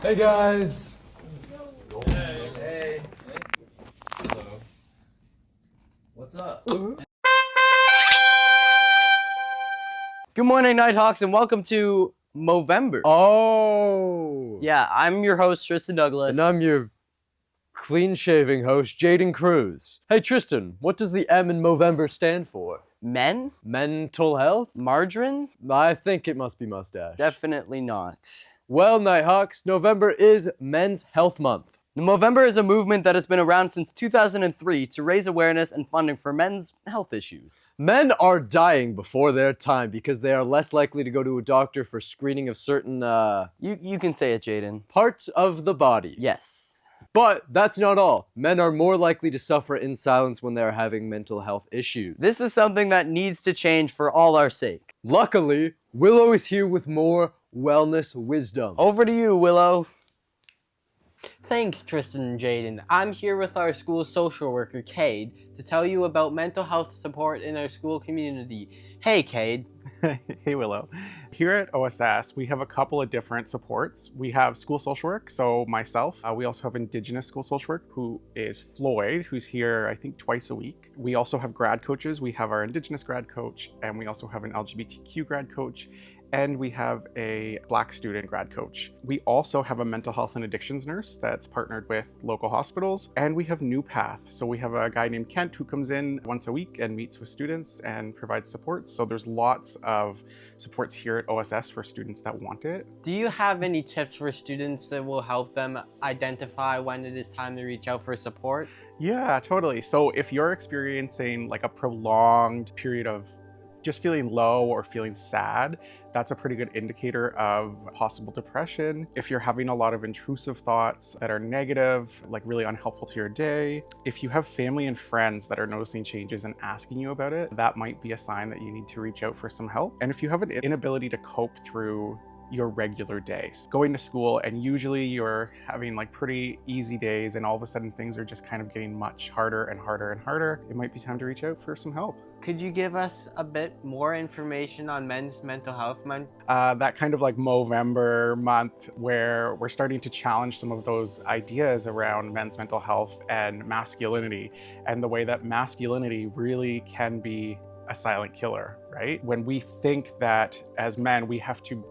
Hey guys! Hey. Hello. What's up? Good morning, Nighthawks, and welcome to Movember. Oh! Yeah, I'm your host, Tristan Douglas. And I'm your clean-shaving host, Jayden Cruz. Hey Tristan, what does the M in Movember stand for? Men? Mental health? Margarine? I think it must be mustache. Definitely not. Well, Nighthawks, November is Men's Health Month. Movember is a movement that has been around since 2003 to raise awareness and funding for men's health issues. Men are dying before their time because they are less likely to go to a doctor for screening of certain, You can say it, Jayden. parts of the body. Yes. But that's not all. Men are more likely to suffer in silence when they are having mental health issues. This is something that needs to change for all our sake. Luckily, Willow is here with more wellness wisdom. Over to you, Willow. Thanks, Tristan and Jayden. I'm here with our school social worker, Cade, to tell you about mental health support in our school community. Hey, Cade. Hey Willow. Here at OSS, we have a couple of different supports. We have school social work, so myself. We also have Indigenous school social work, who is Floyd, who's here, I think, twice a week. We also have grad coaches. We have our Indigenous grad coach, and we also have an LGBTQ grad coach, and we have a Black student grad coach. We also have a mental health and addictions nurse that's partnered with local hospitals, and we have New Path. So we have a guy named Kent who comes in once a week and meets with students and provides support. So there's lots of supports here at OSS for students that want it. Do you have any tips for students that will help them identify when it is time to reach out for support? Yeah, totally. So if you're experiencing like a prolonged period of just feeling low or feeling sad, that's a pretty good indicator of possible depression. If you're having a lot of intrusive thoughts that are negative, like really unhelpful to your day, if you have family and friends that are noticing changes and asking you about it, that might be a sign that you need to reach out for some help. And if you have an inability to cope through your regular days, going to school, and usually you're having like pretty easy days and all of a sudden things are just kind of getting much harder and harder and harder, it might be time to reach out for some help. Could you give us a bit more information on Men's Mental Health Month? That kind of like Movember month where we're starting to challenge some of those ideas around men's mental health and masculinity, and the way that masculinity really can be a silent killer, right? When we think that as men we have to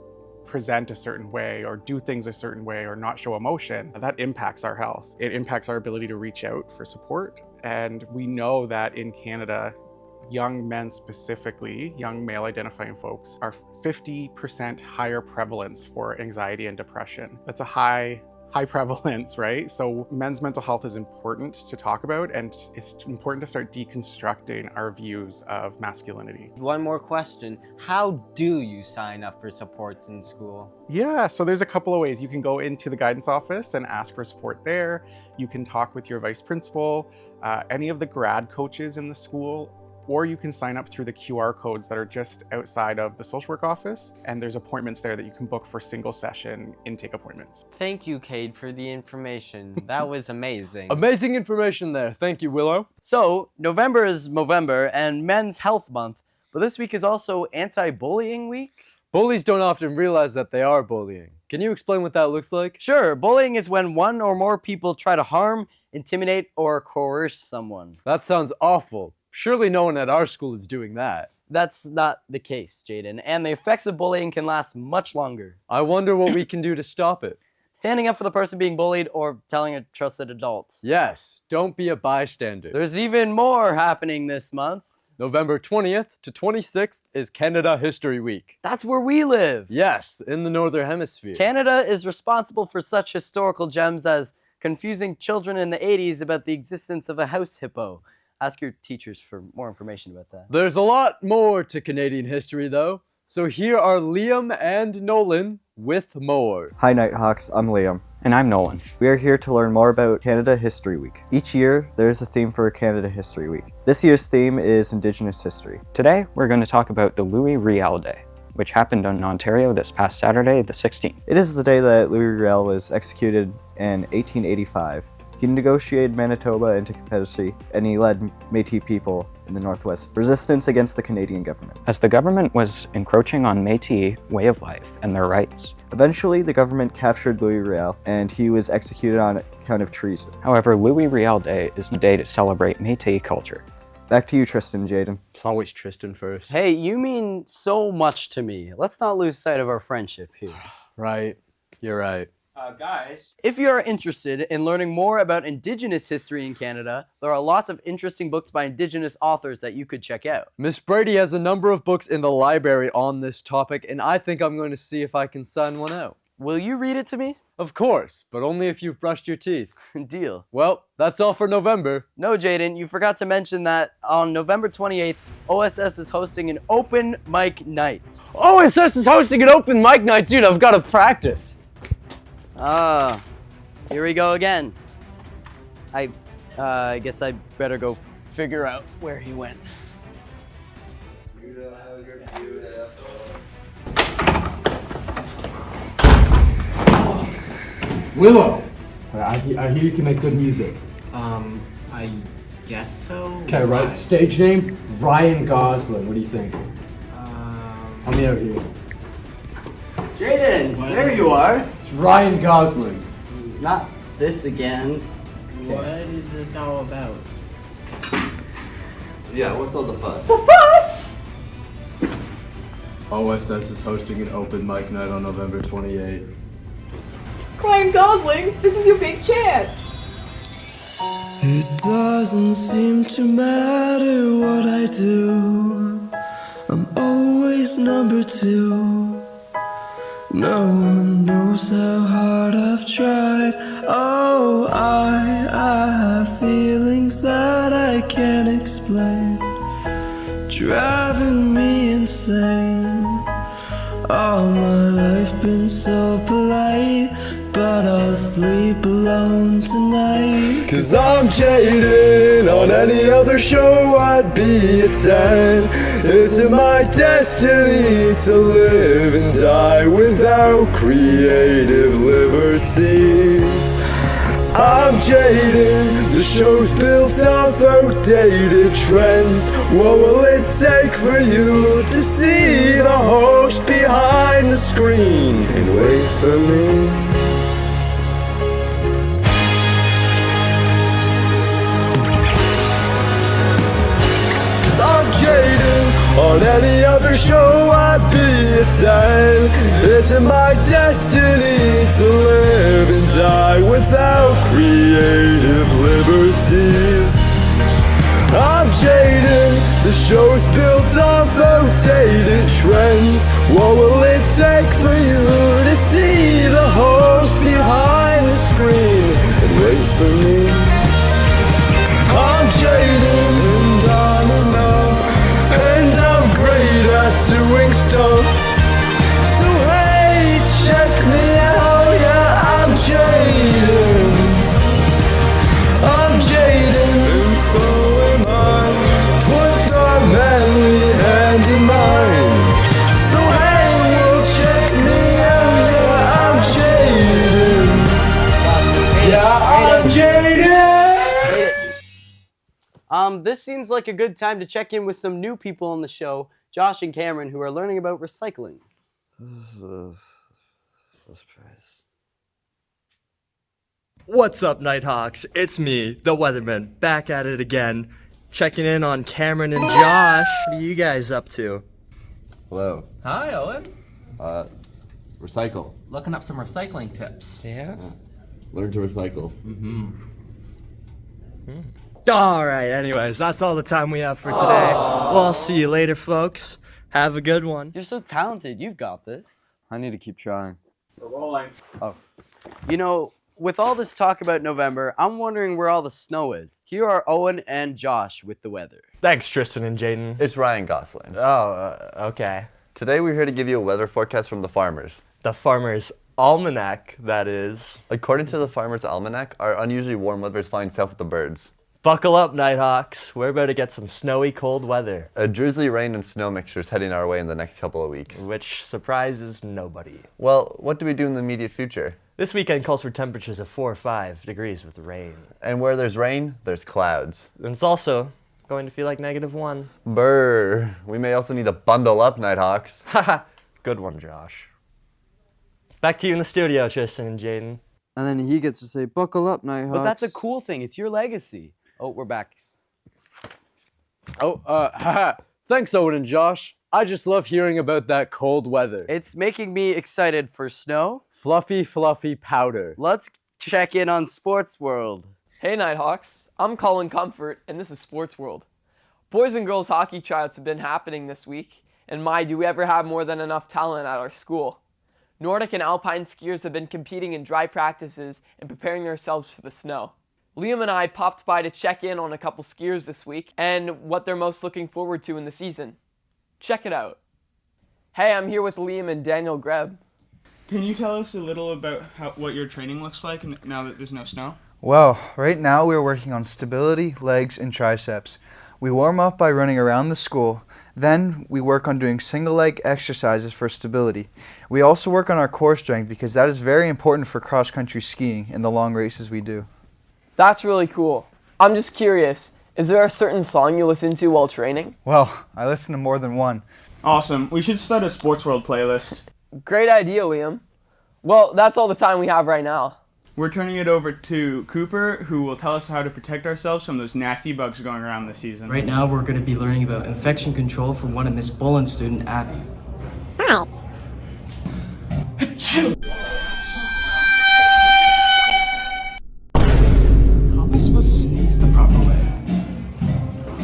present a certain way or do things a certain way or not show emotion, that impacts our health. It impacts our ability to reach out for support. And we know that in Canada, young men specifically, young male identifying folks, are 50% higher prevalence for anxiety and depression. That's a high prevalence, right? So men's mental health is important to talk about, and it's important to start deconstructing our views of masculinity. One more question. How do you sign up for supports in school? Yeah, so there's a couple of ways. You can go into the guidance office and ask for support there. You can talk with your vice principal, any of the grad coaches in the school, or you can sign up through the QR codes that are just outside of the social work office, and there's appointments there that you can book for single session intake appointments. Thank you, Cade, for the information. That was amazing. Amazing information there. Thank you, Willow. So, November is Movember and Men's Health Month, but this week is also Anti-Bullying Week. Bullies don't often realize that they are bullying. Can you explain what that looks like? Sure, bullying is when one or more people try to harm, intimidate, or coerce someone. That sounds awful. Surely no one at our school is doing that. That's not the case, Jayden, and the effects of bullying can last much longer. I wonder what we can do to stop it. Standing up for the person being bullied or telling a trusted adult. Yes, don't be a bystander. There's even more happening this month. November 20th to 26th is Canada History Week. That's where we live. Yes, in the Northern Hemisphere. Canada is responsible for such historical gems as confusing children in the 80s about the existence of a house hippo. Ask your teachers for more information about that. There's a lot more to Canadian history, though. So here are Liam and Nolan with more. Hi Nighthawks, I'm Liam. And I'm Nolan. We are here to learn more about Canada History Week. Each year, there is a theme for Canada History Week. This year's theme is Indigenous history. Today, we're going to talk about the Louis Riel Day, which happened in Ontario this past Saturday, the 16th. It is the day that Louis Riel was executed in 1885. He negotiated Manitoba into Confederacy, and he led Métis people in the Northwest, resistance against the Canadian government. as the government was encroaching on Métis way of life and their rights. Eventually, the government captured Louis Riel, and he was executed on account of treason. However, Louis Riel Day is a day to celebrate Métis culture. Back to you, Tristan and Jayden. It's always Tristan first. Hey, you mean so much to me. Let's not lose sight of our friendship here. Right. You're right. Guys. If you are interested in learning more about Indigenous history in Canada, there are lots of interesting books by Indigenous authors that you could check out. Miss Brady has a number of books in the library on this topic, and I think I'm going to see if I can sign one out. Will you read it to me? Of course, but only if you've brushed your teeth. Deal. Well, that's all for November. No, Jayden, you forgot to mention that on November 28th, OSS is hosting an open mic night. OSS is hosting an open mic night, dude. I've got to practice. Here we go again. I guess I better go figure out where he went. Willow, I hear you can make good music. I guess so. Okay, right. Stage name, Ryan Gosling. What do you think? Help me out here. Jayden, there you are. It's Ryan Gosling. Not this again. What is this all about? Yeah, what's all the fuss? OSS is hosting an open mic night on November 28th. Ryan Gosling, this is your big chance. It doesn't seem to matter what I do. I'm always number two. No one knows how hard I've tried. Oh, I have feelings that I can't explain, driving me insane. All my life been so polite, but I'll sleep alone tonight. 'Cause I'm Jayden. On any other show I'd be a 10. Is it my destiny to live and die without creative liberties? I'm Jayden. The show's built off outdated trends. What will it take for you to see the host behind the screen and wait for me? I'm Jayden. On any other show I'd be a 10. Is it my destiny to live and die without creative liberties? I'm Jayden. The show's built off outdated trends. What will it take for you to see the host behind the screen and wait for me? I'm Jayden, and I'm enough, and I'm great at doing stuff. So hey, check me out, yeah, I'm Jayden. I'm Jayden, and so am I. Put the manly hand in mine. So hey, well, check me out, yeah, I'm Jayden. Yeah, I'm Jayden. This seems like a good time to check in with some new people on the show, Josh and Cameron, who are learning about recycling. What's up, Nighthawks? It's me, the Weatherman, back at it again, checking in on Cameron and Josh. What are you guys up to? Hello. Hi, Owen. Recycle. Looking up some recycling tips. Yeah. Learn to recycle. Alright, anyways, that's all the time we have for today. Well, I'll see you later, folks. Have a good one. You're so talented. You've got this. I need to keep trying. We're rolling. You know, with all this talk about November, I'm wondering where all the snow is. Here are Owen and Josh with the weather. Thanks, Tristan and Jayden. It's Ryan Gosling. Okay. Today we're here to give you a weather forecast from the farmers. The Farmer's Almanac, that is. According to the Farmer's Almanac, our unusually warm weather is flying south with the birds. Buckle up, Nighthawks. We're about to get some snowy, cold weather, A drizzly rain and snow mixture is heading our way in the next couple of weeks. which surprises nobody. Well, what do we do in the immediate future? This weekend calls for temperatures of 4 or 5 degrees with rain. And where there's rain, there's clouds. And it's also going to feel like -1. Brr. We may also need to bundle up, Nighthawks. Haha, good one, Josh. Back to you in the studio, Tristan and Jayden. And then he gets to say, buckle up, Nighthawks. But that's a cool thing. It's your legacy. Oh, we're back. Oh, haha. Thanks, Owen and Josh. I just love hearing about that cold weather. It's making me excited for snow. Fluffy, fluffy powder. Let's check in on Sports World. Hey Nighthawks, I'm Colin Comfort, and this is Sports World. Boys and girls hockey tryouts have been happening this week, and my, do we ever have more than enough talent at our school. Nordic and alpine skiers have been competing in dry practices and preparing themselves for the snow. Liam and I popped by to check in on a couple skiers this week and what they're most looking forward to in the season. Check it out. Hey, I'm here with Liam and Daniel Greb. Can you tell us a little about what your training looks like now that there's no snow? Well, right now we're working on stability, legs, and triceps. We warm up by running around the school. Then we work on doing single leg exercises for stability. We also work on our core strength because that is very important for cross-country skiing and the long races we do. That's really cool. I'm just curious, is there a certain song you listen to while training? Well, I listen to more than one. Awesome. We should start a Sports World playlist. Great idea, Liam. Well, that's all the time we have right now. We're turning it over to Cooper, who will tell us how to protect ourselves from those nasty bugs going around this season. Right now, we're going to be learning about infection control from one of Miss Boland's student, Abby. Hi. How am I supposed to sneeze the proper way?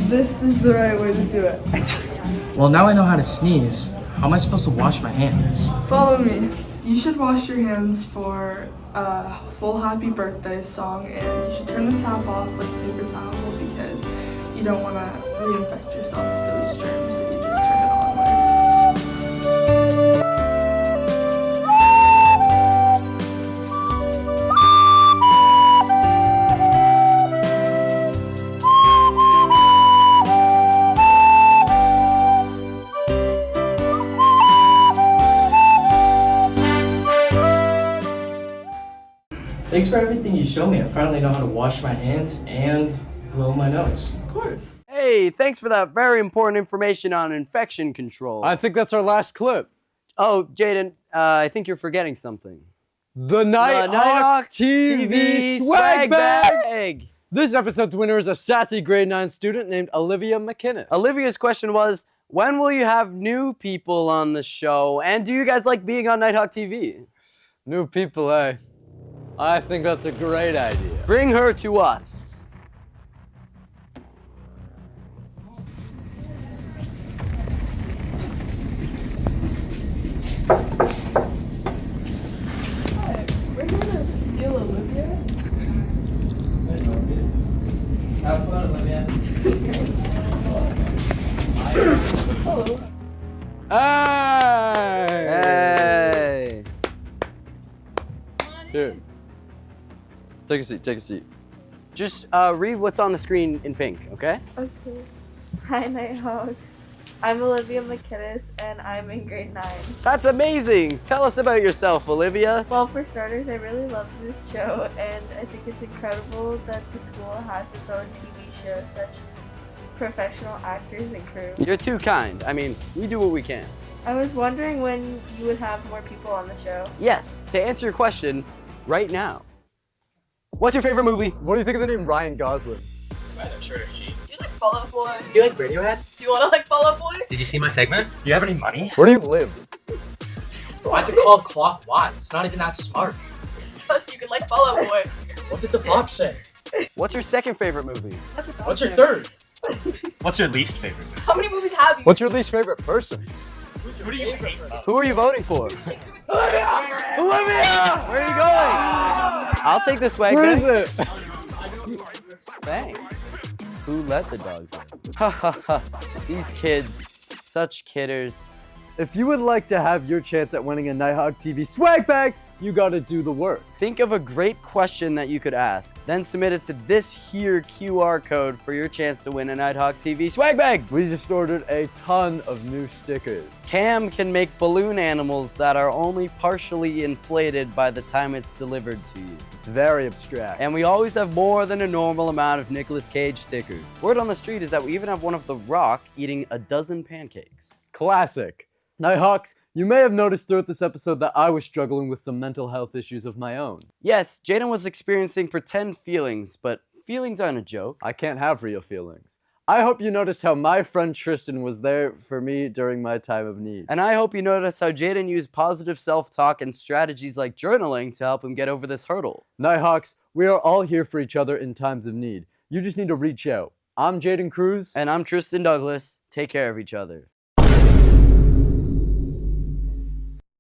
This is the right way to do it. Well, now I know how to sneeze. How am I supposed to wash my hands? Follow me. You should wash your hands for a full happy birthday song, and you should turn the tap off with a paper towel because you don't want to reinfect yourself with those germs that you just turned it on with. Thanks for everything you showed me. I finally know how to wash my hands and blow my nose. Of course. Hey, thanks for that very important information on infection control. I think that's our last clip. Oh, Jayden, I think you're forgetting something. The Nighthawk TV swag bag! This episode's winner is a sassy grade 9 student named Olivia McInnes. Olivia's question was, when will you have new people on the show? And do you guys like being on Nighthawk TV? New people, eh? I think that's a great idea. Bring her to us. Hi, we're here to steal Olivia. Have fun, Olivia. Hello. Hey! Hey! Here. Take a seat, take a seat. Just read what's on the screen in pink, okay? Okay. Hi, Nighthawks. I'm Olivia McInnes, and I'm in grade 9. That's amazing! Tell us about yourself, Olivia. Well, for starters, I really love this show, and I think it's incredible that the school has its own TV show, such professional actors and crew. You're too kind. I mean, we do what we can. I was wondering when you would have more people on the show. Yes, to answer your question, right now. What's your favorite movie? What do you think of the name Ryan Gosling? Do you like Fall Out Boy? Do you like Radiohead? Do you want to like Fall Out Boy? Did you see my segment? Do you have any money? Where do you live? Why is it called Clock Watts? It's not even that smart. Because you can like Fall Out Boy. What did the fox say? What's your second favorite movie? What's your third? What's your least favorite? How many movies have you What's your least favorite person? Who do you hate? Who are you voting for? Olivia! Where are you going? I'll take this swag Where bag. is it? Thanks. Who let the dogs in? Ha ha ha. These kids, such kidders. If you would like to have your chance at winning a Nighthawk TV swag bag, You gotta do the work. Think of a great question that you could ask, then submit it to this here QR code for your chance to win a Nighthawk TV swag bag. We just ordered a ton of new stickers. Cam can make balloon animals that are only partially inflated by the time it's delivered to you. It's very abstract. And we always have more than a normal amount of Nicolas Cage stickers. Word on the street is that we even have one of The Rock eating a dozen pancakes. Classic. Nighthawks, you may have noticed throughout this episode that I was struggling with some mental health issues of my own. Yes, Jayden was experiencing pretend feelings, but feelings aren't a joke. I can't have real feelings. I hope you noticed how my friend Tristan was there for me during my time of need. And I hope you noticed how Jayden used positive self-talk and strategies like journaling to help him get over this hurdle. Nighthawks, we are all here for each other in times of need. You just need to reach out. I'm Jayden Cruz. And I'm Tristan Douglas. Take care of each other.